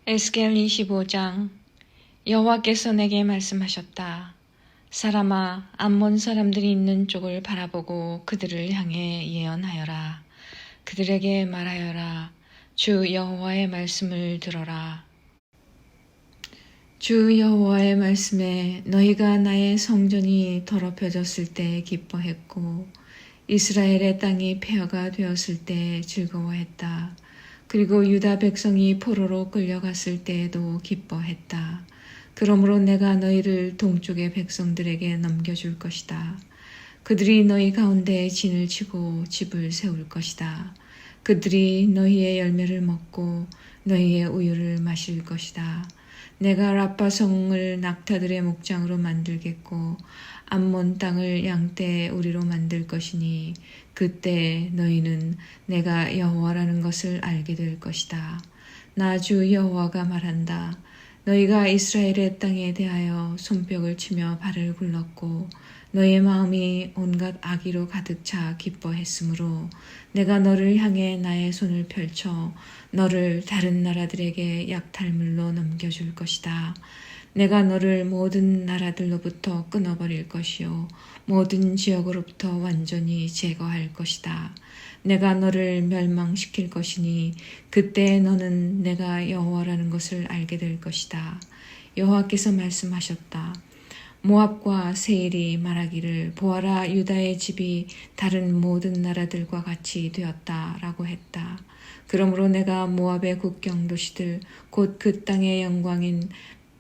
에스겔 25장. 여호와께서 내게 말씀하셨다. 사람아, 암몬 사람들이 있는 쪽을 바라보고 그들을 향해 예언하여라. 그들에게 말하여라. 주 여호와의 말씀을 들어라. 주 여호와의 말씀에 너희가 나의 성전이 더럽혀졌을 때 기뻐했고 이스라엘의 땅이 폐허가 되었을 때 즐거워했다. 그리고 유다 백성이 포로로 끌려갔을 때에도 기뻐했다. 그러므로 내가 너희를 동쪽의 백성들에게 넘겨줄 것이다. 그들이 너희 가운데 진을 치고 집을 세울 것이다. 그들이 너희의 열매를 먹고 너희의 우유를 마실 것이다. 내가 라빠 성을 낙타들의 목장으로 만들겠고 암몬 땅을 양떼의 우리로 만들 것이니 그때 너희는 내가 여호와라는 것을 알게 될 것이다. 나 주 여호와가 말한다. 너희가 이스라엘의 땅에 대하여 손뼉을 치며 발을 굴렀고 너희의 마음이 온갖 악의로 가득 차 기뻐했으므로 내가 너를 향해 나의 손을 펼쳐 너를 다른 나라들에게 약탈물로 넘겨줄 것이다. 내가 너를 모든 나라들로부터 끊어버릴 것이요 모든 지역으로부터 완전히 제거할 것이다. 내가 너를 멸망시킬 것이니 그때 너는 내가 여호와라는 것을 알게 될 것이다. 여호와께서 말씀하셨다. 모압과 세일이 말하기를 보아라 유다의 집이 다른 모든 나라들과 같이 되었다라고 했다. 그러므로 내가 모압의 국경 도시들 곧 그 땅의 영광인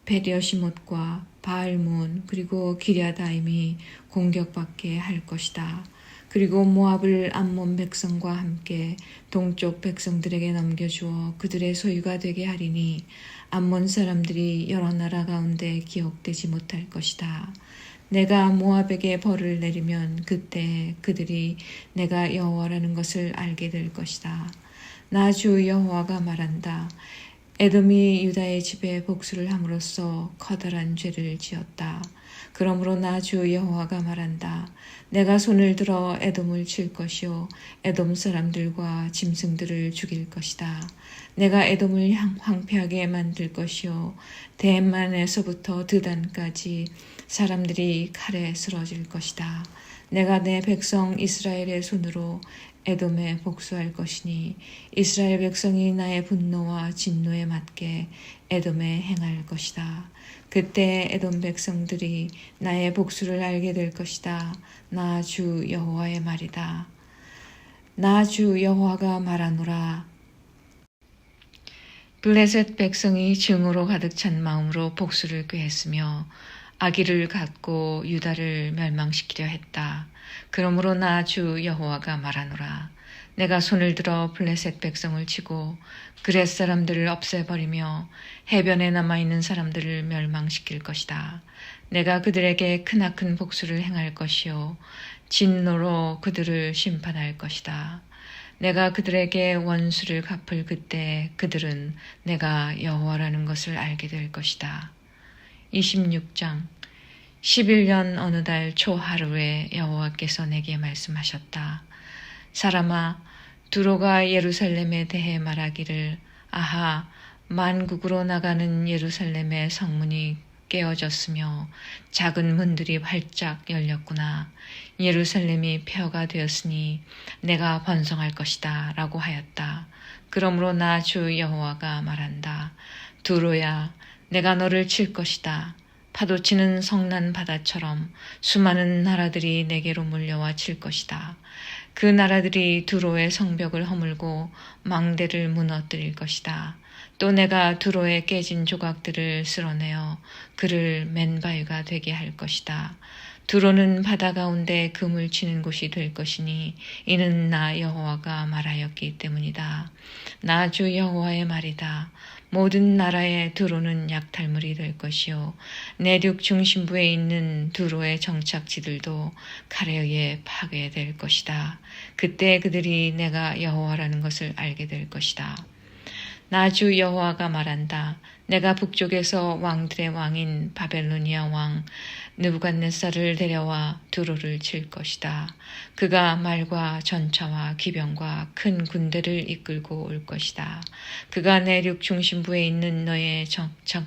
베려시못과 바알몬 그리고 기랴다임이 공격받게 할 것이다. 그리고 모압을 암몬 백성과 함께 동쪽 백성들에게 넘겨주어 그들의 소유가 되게 하리니 암몬 사람들이 여러 나라 가운데 기억되지 못할 것이다. 내가 모압에게 벌을 내리면 그때 그들이 내가 여호와라는 것을 알게 될 것이다. 나 주 여호와가 말한다. 에돔이 유다의 집에 복수를 함으로써 커다란 죄를 지었다. 그러므로 나 주 여호와가 말한다. 내가 손을 들어 에돔을 칠 것이요 에돔 사람들과 짐승들을 죽일 것이다. 내가 에돔을 황폐하게 만들 것이요 대만에서부터 드단까지 사람들이 칼에 쓰러질 것이다. 내가 내 백성 이스라엘의 손으로 에돔에 복수할 것이니 이스라엘 백성이 나의 분노와 진노에 맞게 에돔에 행할 것이다. 그때 에돔 백성들이 나의 복수를 알게 될 것이다. 나 주 여호와의 말이다. 나 주 여호와가 말하노라. 블레셋 백성이 증오로 가득 찬 마음으로 복수를 꾀했으며 악의를 갖고 유다를 멸망시키려 했다. 그러므로 나 주 여호와가 말하노라. 내가 손을 들어 블레셋 백성을 치고 그렛 사람들을 없애버리며 해변에 남아있는 사람들을 멸망시킬 것이다. 내가 그들에게 크나큰 복수를 행할 것이요 진노로 그들을 심판할 것이다. 내가 그들에게 원수를 갚을 그때 그들은 내가 여호와라는 것을 알게 될 것이다. 26장. 11년 어느 달 초하루에 여호와께서 내게 말씀하셨다. 사람아, 두로가 예루살렘에 대해 말하기를 아하, 만국으로 나가는 예루살렘의 성문이 깨어졌으며 작은 문들이 활짝 열렸구나. 예루살렘이 폐허가 되었으니 내가 번성할 것이다 라고 하였다. 그러므로 나 주 여호와가 말한다. 두로야, 내가 너를 칠 것이다. 파도치는 성난 바다처럼 수많은 나라들이 내게로 몰려와 칠 것이다. 그 나라들이 두로의 성벽을 허물고 망대를 무너뜨릴 것이다. 또 내가 두로의 깨진 조각들을 쓸어내어 그를 맨바위가 되게 할 것이다. 두로는 바다 가운데 금을 치는 곳이 될 것이니 이는 나 여호와가 말하였기 때문이다. 나 주 여호와의 말이다. 모든 나라의 두로는 약탈물이 될 것이요 내륙 중심부에 있는 두로의 정착지들도 칼에 의해 파괴될 것이다. 그때 그들이 내가 여호와라는 것을 알게 될 것이다. 나 주 여호와가 말한다. 내가 북쪽에서 왕들의 왕인 바벨로니아 왕 느부갓네살을 데려와 두로를 칠 것이다. 그가 말과 전차와 기병과 큰 군대를 이끌고 올 것이다. 그가 내륙 중심부에 있는 너의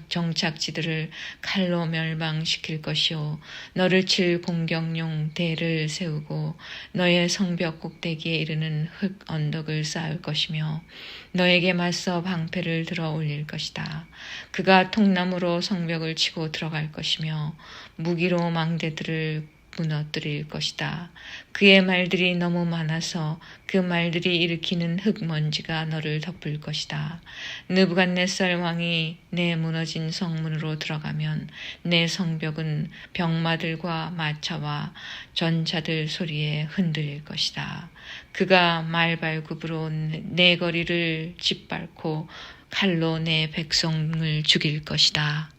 정착지들을 칼로 멸망시킬 것이요 너를 칠 공격용 대를 세우고 너의 성벽 꼭대기에 이르는 흙 언덕을 쌓을 것이며 너에게 맞서 방패를 들어 올릴 것이다. 그가 통나무로 성벽을 치고 들어갈 것이며 무기로 망대들을 무너뜨릴 것이다. 그의 말들이 너무 많아서 그 말들이 일으키는 흙먼지가 너를 덮을 것이다. 느부갓네살 왕이 내 무너진 성문으로 들어가면 내 성벽은 병마들과 마차와 전차들 소리에 흔들릴 것이다. 그가 말발굽으로 내 거리를 짓밟고 칼로 내 백성을 죽일 것이다.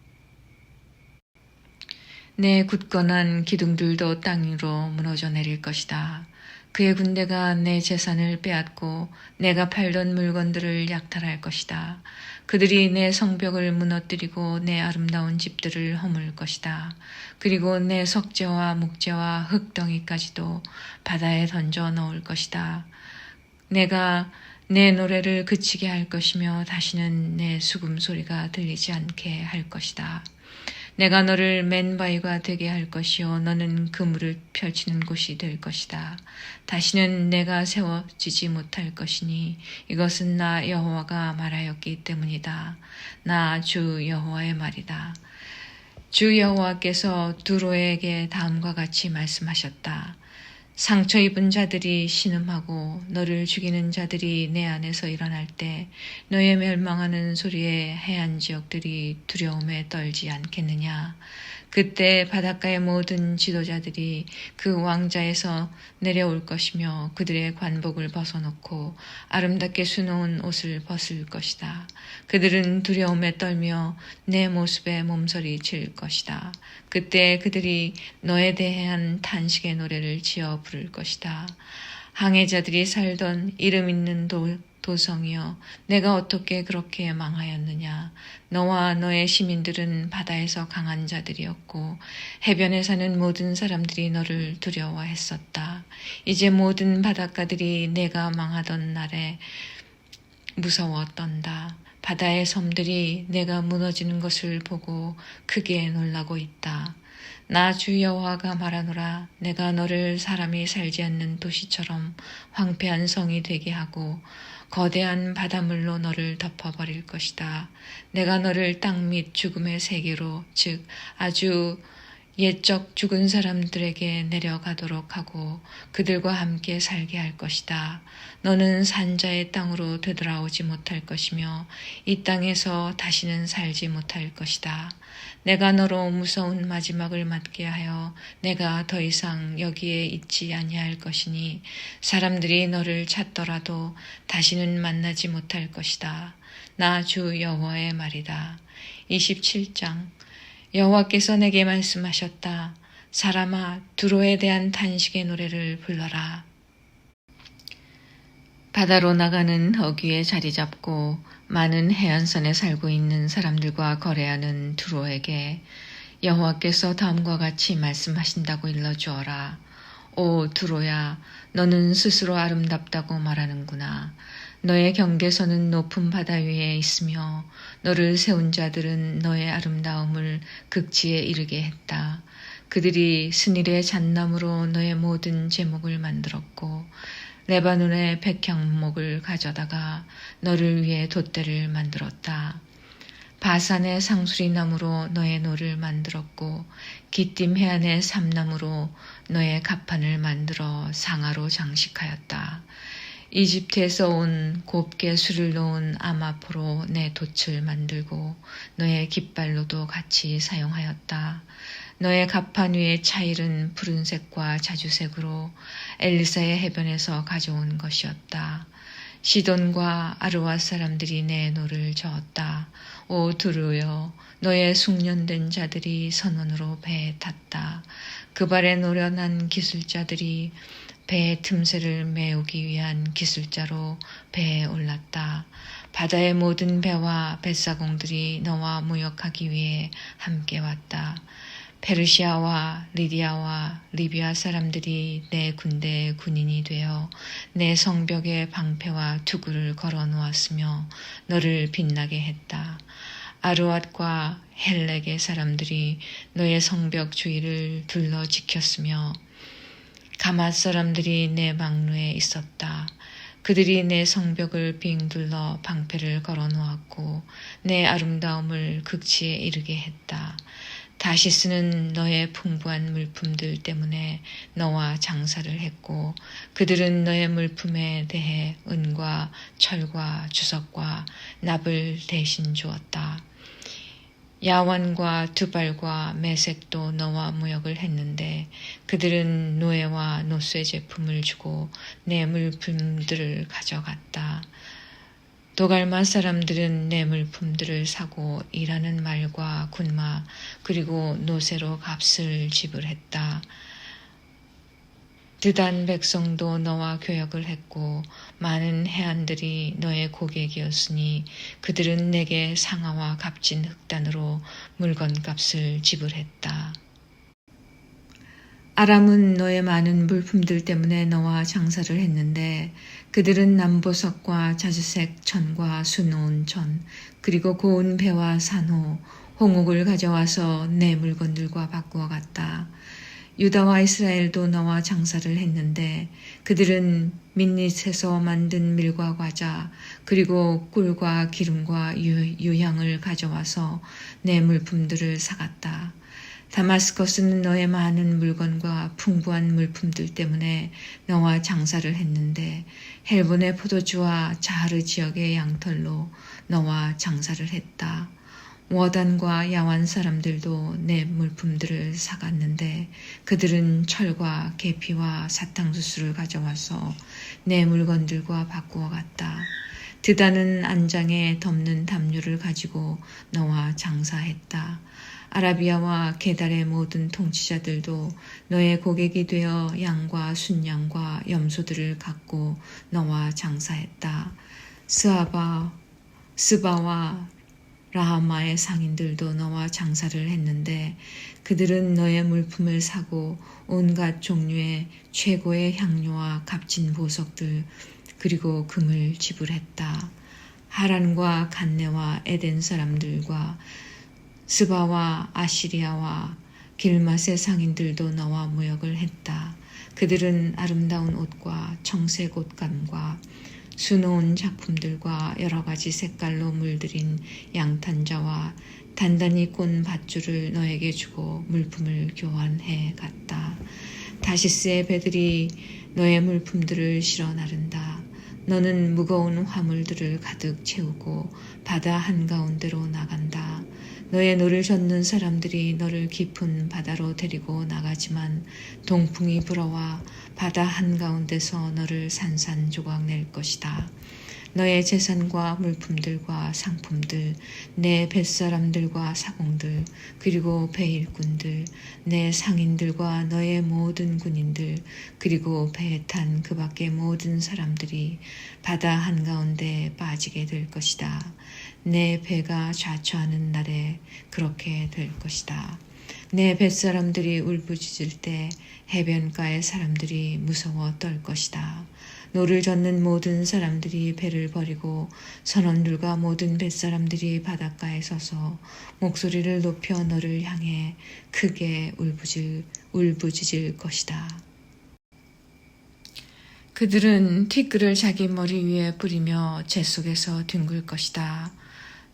내 굳건한 기둥들도 땅으로 무너져 내릴 것이다. 그의 군대가 내 재산을 빼앗고 내가 팔던 물건들을 약탈할 것이다. 그들이 내 성벽을 무너뜨리고 내 아름다운 집들을 허물 것이다. 그리고 내 석재와 묵재와 흙덩이까지도 바다에 던져 넣을 것이다. 내가 내 노래를 그치게 할 것이며 다시는 내 수금 소리가 들리지 않게 할 것이다. 내가 너를 맨바위가 되게 할 것이요 너는 그물을 펼치는 곳이 될 것이다. 다시는 내가 세워지지 못할 것이니 이것은 나 여호와가 말하였기 때문이다. 나 주 여호와의 말이다. 주 여호와께서 두로에게 다음과 같이 말씀하셨다. 상처 입은 자들이 신음하고 너를 죽이는 자들이 내 안에서 일어날 때 너의 멸망하는 소리에 해안 지역들이 두려움에 떨지 않겠느냐. 그때 바닷가의 모든 지도자들이 그 왕자에서 내려올 것이며 그들의 관복을 벗어놓고 아름답게 수놓은 옷을 벗을 것이다. 그들은 두려움에 떨며 내 모습에 몸서리 칠 것이다. 그때 그들이 너에 대한 탄식의 노래를 지어 부를 것이다. 항해자들이 살던 이름 있는 도성이여 내가 어떻게 그렇게 망하였느냐. 너와 너의 시민들은 바다에서 강한 자들이었고 해변에 사는 모든 사람들이 너를 두려워했었다. 이제 모든 바닷가들이 내가 망하던 날에 무서워 떤다. 바다의 섬들이 내가 무너지는 것을 보고 크게 놀라고 있다. 나 주 여호와가 말하노라. 내가 너를 사람이 살지 않는 도시처럼 황폐한 성이 되게 하고 거대한 바닷물로 너를 덮어버릴 것이다. 내가 너를 땅 및 죽음의 세계로 즉 아주 옛적 죽은 사람들에게 내려가도록 하고 그들과 함께 살게 할 것이다. 너는 산자의 땅으로 되돌아오지 못할 것이며 이 땅에서 다시는 살지 못할 것이다. 내가 너로 무서운 마지막을 맞게 하여 내가 더 이상 여기에 있지 아니할 것이니 사람들이 너를 찾더라도 다시는 만나지 못할 것이다. 나 주 여호와의 말이다. 27장 여호와께서 내게 말씀하셨다. 사람아, 두로에 대한 탄식의 노래를 불러라. 바다로 나가는 어귀에 자리 잡고 많은 해안선에 살고 있는 사람들과 거래하는 두로에게 여호와께서 다음과 같이 말씀하신다고 일러주어라. 오 두로야, 너는 스스로 아름답다고 말하는구나. 너의 경계선은 높은 바다 위에 있으며 너를 세운 자들은 너의 아름다움을 극치에 이르게 했다. 그들이 스닐의 잣나무로 너의 모든 제목을 만들었고 레바논의 백향목을 가져다가 너를 위해 돛대를 만들었다. 바산의 상수리 나무로 너의 노를 만들었고 기띔 해안의 삼나무로 너의 갑판을 만들어 상아로 장식하였다. 이집트에서 온 곱게 술을 놓은 아마포로 내 돛을 만들고 너의 깃발로도 같이 사용하였다. 너의 갑판 위의 차일은 푸른색과 자주색으로 엘리사의 해변에서 가져온 것이었다. 시돈과 아르와 사람들이 내 노를 저었다. 오 두루여, 너의 숙련된 자들이 선원으로 배에 탔다. 그 발에 노련한 기술자들이 배의 틈새를 메우기 위한 기술자로 배에 올랐다. 바다의 모든 배와 뱃사공들이 너와 무역하기 위해 함께 왔다. 페르시아와 리디아와 리비아 사람들이 내 군대의 군인이 되어 내 성벽에 방패와 투구를 걸어 놓았으며 너를 빛나게 했다. 아르왓과 헬렉의 사람들이 너의 성벽 주위를 둘러 지켰으며 가맛 사람들이 내 망루에 있었다. 그들이 내 성벽을 빙 둘러 방패를 걸어 놓았고 내 아름다움을 극치에 이르게 했다. 다시스는 너의 풍부한 물품들 때문에 너와 장사를 했고 그들은 너의 물품에 대해 은과 철과 주석과 납을 대신 주었다. 야완과 두발과 메색도 너와 무역을 했는데 그들은 노예와 노쇠 제품을 주고 내 물품들을 가져갔다. 도갈마 사람들은 내 물품들을 사고 일하는 말과 군마 그리고 노새로 값을 지불했다. 드단 백성도 너와 교역을 했고 많은 해안들이 너의 고객이었으니 그들은 내게 상아와 값진 흑단으로 물건값을 지불했다. 아람은 너의 많은 물품들 때문에 너와 장사를 했는데 그들은 남보석과 자주색 천과 수놓은 천 그리고 고운 배와 산호, 홍옥을 가져와서 내 물건들과 바꾸어 갔다. 유다와 이스라엘도 너와 장사를 했는데 그들은 민닛에서 만든 밀과 과자 그리고 꿀과 기름과 유향을 가져와서 내 물품들을 사갔다. 다마스커스는 너의 많은 물건과 풍부한 물품들 때문에 너와 장사를 했는데 헬본의 포도주와 자하르 지역의 양털로 너와 장사를 했다. 워단과 야완 사람들도 내 물품들을 사갔는데 그들은 철과 계피와 사탕수수를 가져와서 내 물건들과 바꾸어 갔다. 드다는 안장에 덮는 담요를 가지고 너와 장사했다. 아라비아와 게달의 모든 통치자들도 너의 고객이 되어 양과 순양과 염소들을 갖고 너와 장사했다. 스바와 라하마의 상인들도 너와 장사를 했는데 그들은 너의 물품을 사고 온갖 종류의 최고의 향료와 값진 보석들 그리고 금을 지불했다. 하란과 간네와 에덴 사람들과 스바와 아시리아와 길맛의 상인들도 너와 무역을 했다. 그들은 아름다운 옷과 청색 옷감과 수놓은 작품들과 여러 가지 색깔로 물들인 양탄자와 단단히 꼰 밧줄을 너에게 주고 물품을 교환해 갔다. 다시스의 배들이 너의 물품들을 실어 나른다. 너는 무거운 화물들을 가득 채우고 바다 한가운데로 나간다. 너의 노를 젓는 사람들이 너를 깊은 바다로 데리고 나가지만 동풍이 불어와 바다 한가운데서 너를 산산조각 낼 것이다. 너의 재산과 물품들과 상품들, 내 뱃사람들과 사공들, 그리고 배 일꾼들, 내 상인들과 너의 모든 군인들, 그리고 배에 탄 그 밖의 모든 사람들이 바다 한가운데 빠지게 될 것이다. 내 배가 좌초하는 날에 그렇게 될 것이다. 내 뱃사람들이 울부짖을 때 해변가의 사람들이 무서워 떨 것이다. 노를 젓는 모든 사람들이 배를 버리고 선원들과 모든 뱃사람들이 바닷가에 서서 목소리를 높여 너를 향해 크게 울부짖을 것이다. 그들은 티끌을 자기 머리 위에 뿌리며 재 속에서 뒹굴 것이다.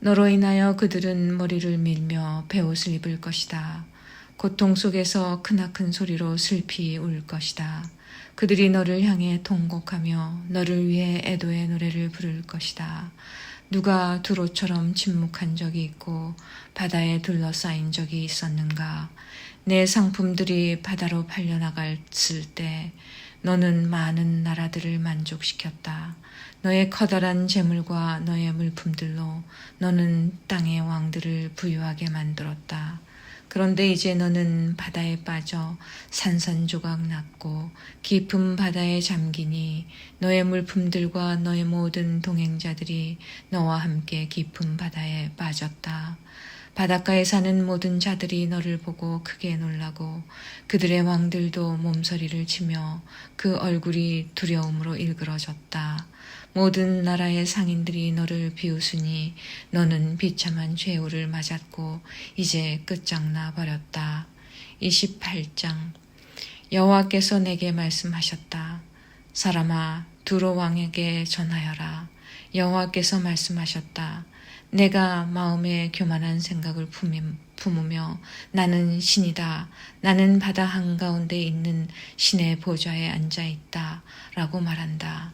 너로 인하여 그들은 머리를 밀며 베옷을 입을 것이다. 고통 속에서 크나큰 소리로 슬피 울 것이다. 그들이 너를 향해 통곡하며 너를 위해 애도의 노래를 부를 것이다. 누가 두로처럼 침묵한 적이 있고 바다에 둘러싸인 적이 있었는가? 내 상품들이 바다로 팔려나갔을 때 너는 많은 나라들을 만족시켰다. 너의 커다란 재물과 너의 물품들로 너는 땅의 왕들을 부유하게 만들었다. 그런데 이제 너는 바다에 빠져 산산조각 났고 깊은 바다에 잠기니 너의 물품들과 너의 모든 동행자들이 너와 함께 깊은 바다에 빠졌다. 바닷가에 사는 모든 자들이 너를 보고 크게 놀라고 그들의 왕들도 몸서리를 치며 그 얼굴이 두려움으로 일그러졌다. 모든 나라의 상인들이 너를 비웃으니 너는 비참한 최후를 맞았고 이제 끝장나 버렸다. 28장. 여호와께서 내게 말씀하셨다. 사람아, 두로 왕에게 전하여라. 여호와께서 말씀하셨다. 내가 마음에 교만한 생각을 품으며 나는 신이다. 나는 바다 한가운데 있는 신의 보좌에 앉아있다. 라고 말한다.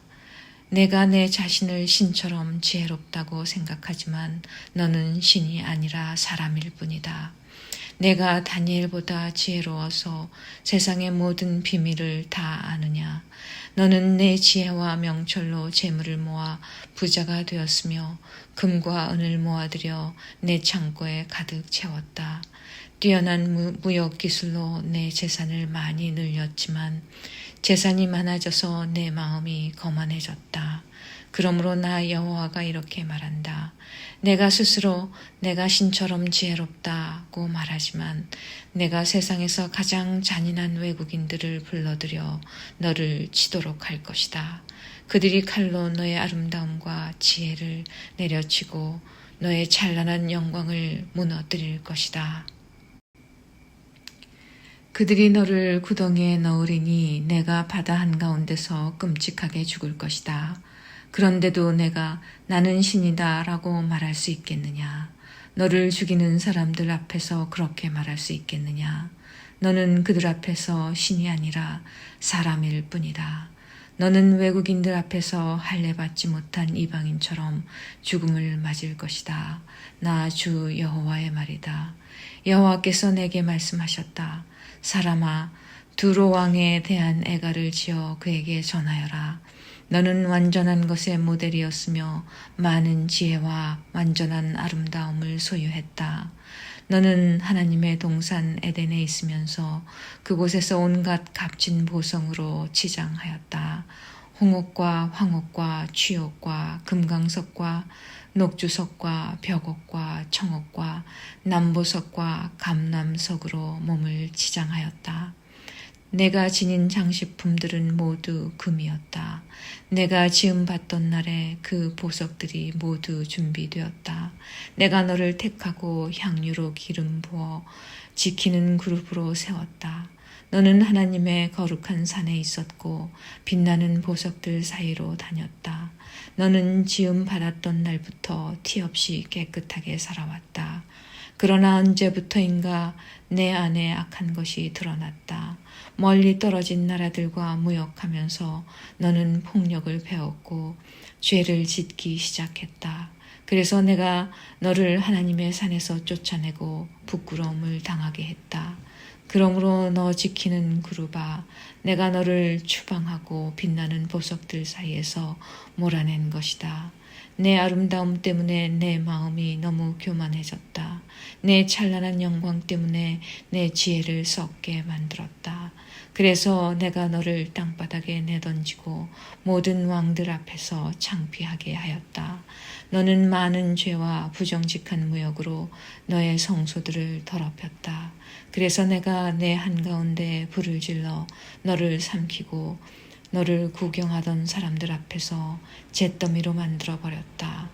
내가 내 자신을 신처럼 지혜롭다고 생각하지만 너는 신이 아니라 사람일 뿐이다. 내가 다니엘보다 지혜로워서 세상의 모든 비밀을 다 아느냐. 너는 내 지혜와 명철로 재물을 모아 부자가 되었으며 금과 은을 모아들여 내 창고에 가득 채웠다. 뛰어난 무역 기술로 내 재산을 많이 늘렸지만 재산이 많아져서 내 마음이 거만해졌다. 그러므로 나 여호와가 이렇게 말한다. 내가 스스로 내가 신처럼 지혜롭다고 말하지만 내가 세상에서 가장 잔인한 외국인들을 불러들여 너를 치도록 할 것이다. 그들이 칼로 너의 아름다움과 지혜를 내려치고 너의 찬란한 영광을 무너뜨릴 것이다. 그들이 너를 구덩이에 넣으리니 내가 바다 한가운데서 끔찍하게 죽을 것이다. 그런데도 내가 나는 신이다 라고 말할 수 있겠느냐? 너를 죽이는 사람들 앞에서 그렇게 말할 수 있겠느냐? 너는 그들 앞에서 신이 아니라 사람일 뿐이다. 너는 외국인들 앞에서 할례받지 못한 이방인처럼 죽음을 맞을 것이다. 나 주 여호와의 말이다. 여호와께서 내게 말씀하셨다. 사람아, 두로 왕에 대한 애가를 지어 그에게 전하여라. 너는 완전한 것의 모델이었으며 많은 지혜와 완전한 아름다움을 소유했다. 너는 하나님의 동산 에덴에 있으면서 그곳에서 온갖 값진 보성으로 치장하였다. 홍옥과 황옥과 취옥과 금강석과 녹주석과 벽옥과 청옥과 남보석과 감남석으로 몸을 치장하였다. 내가 지닌 장식품들은 모두 금이었다. 내가 지음받던 날에 그 보석들이 모두 준비되었다. 내가 너를 택하고 향유로 기름 부어 지키는 그룹으로 세웠다. 너는 하나님의 거룩한 산에 있었고 빛나는 보석들 사이로 다녔다. 너는 지음받았던 날부터 티 없이 깨끗하게 살아왔다. 그러나 언제부터인가 내 안에 악한 것이 드러났다. 멀리 떨어진 나라들과 무역하면서 너는 폭력을 배웠고 죄를 짓기 시작했다. 그래서 내가 너를 하나님의 산에서 쫓아내고 부끄러움을 당하게 했다. 그러므로 너 지키는 그룹아, 내가 너를 추방하고 빛나는 보석들 사이에서 몰아낸 것이다. 내 아름다움 때문에 내 마음이 너무 교만해졌다. 내 찬란한 영광 때문에 내 지혜를 썩게 만들었다. 그래서 내가 너를 땅바닥에 내던지고 모든 왕들 앞에서 창피하게 하였다. 너는 많은 죄와 부정직한 무역으로 너의 성소들을 더럽혔다. 그래서 내가 내 한가운데 불을 질러 너를 삼키고 너를 구경하던 사람들 앞에서 잿더미로 만들어 버렸다.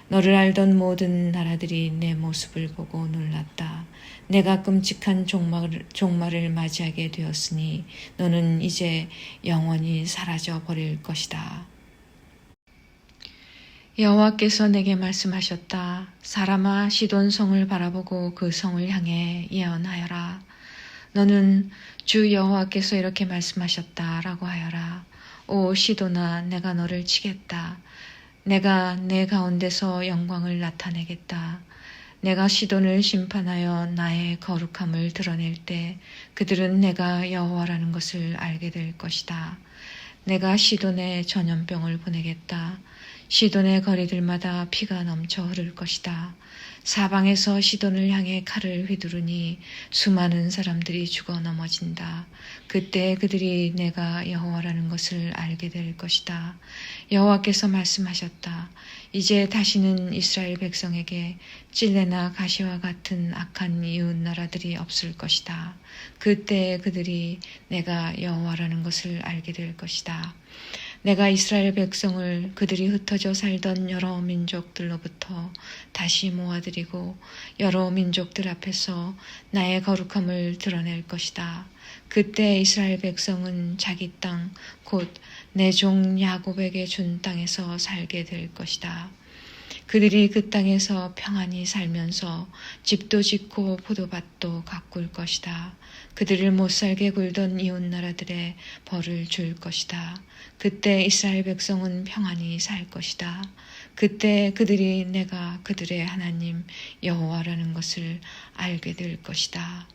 너를 알던 모든 나라들이 내 모습을 보고 놀랐다. 내가 끔찍한 종말을 맞이하게 되었으니 너는 이제 영원히 사라져 버릴 것이다. 여호와께서 내게 말씀하셨다. 사람아, 시돈 성을 바라보고 그 성을 향해 예언하여라. 너는 주 여호와께서 이렇게 말씀하셨다라고 하여라. 오 시돈아, 내가 너를 치겠다. 내가 내 가운데서 영광을 나타내겠다. 내가 시돈을 심판하여 나의 거룩함을 드러낼 때 그들은 내가 여호와라는 것을 알게 될 것이다. 내가 시돈에 전염병을 보내겠다. 시돈의 거리들마다 피가 넘쳐 흐를 것이다. 사방에서 시돈을 향해 칼을 휘두르니 수많은 사람들이 죽어 넘어진다. 그때 그들이 내가 여호와라는 것을 알게 될 것이다. 여호와께서 말씀하셨다. 이제 다시는 이스라엘 백성에게 찔레나 가시와 같은 악한 이웃 나라들이 없을 것이다. 그때 그들이 내가 여호와라는 것을 알게 될 것이다. 내가 이스라엘 백성을 그들이 흩어져 살던 여러 민족들로부터 다시 모아들이고 여러 민족들 앞에서 나의 거룩함을 드러낼 것이다. 그때 이스라엘 백성은 자기 땅, 곧 내 종 야곱에게 준 땅에서 살게 될 것이다. 그들이 그 땅에서 평안히 살면서 집도 짓고 포도밭도 가꿀 것이다. 그들을 못살게 굴던 이웃 나라들의 벌을 줄 것이다. 그때 이스라엘 백성은 평안히 살 것이다. 그때 그들이 내가 그들의 하나님 여호와라는 것을 알게 될 것이다.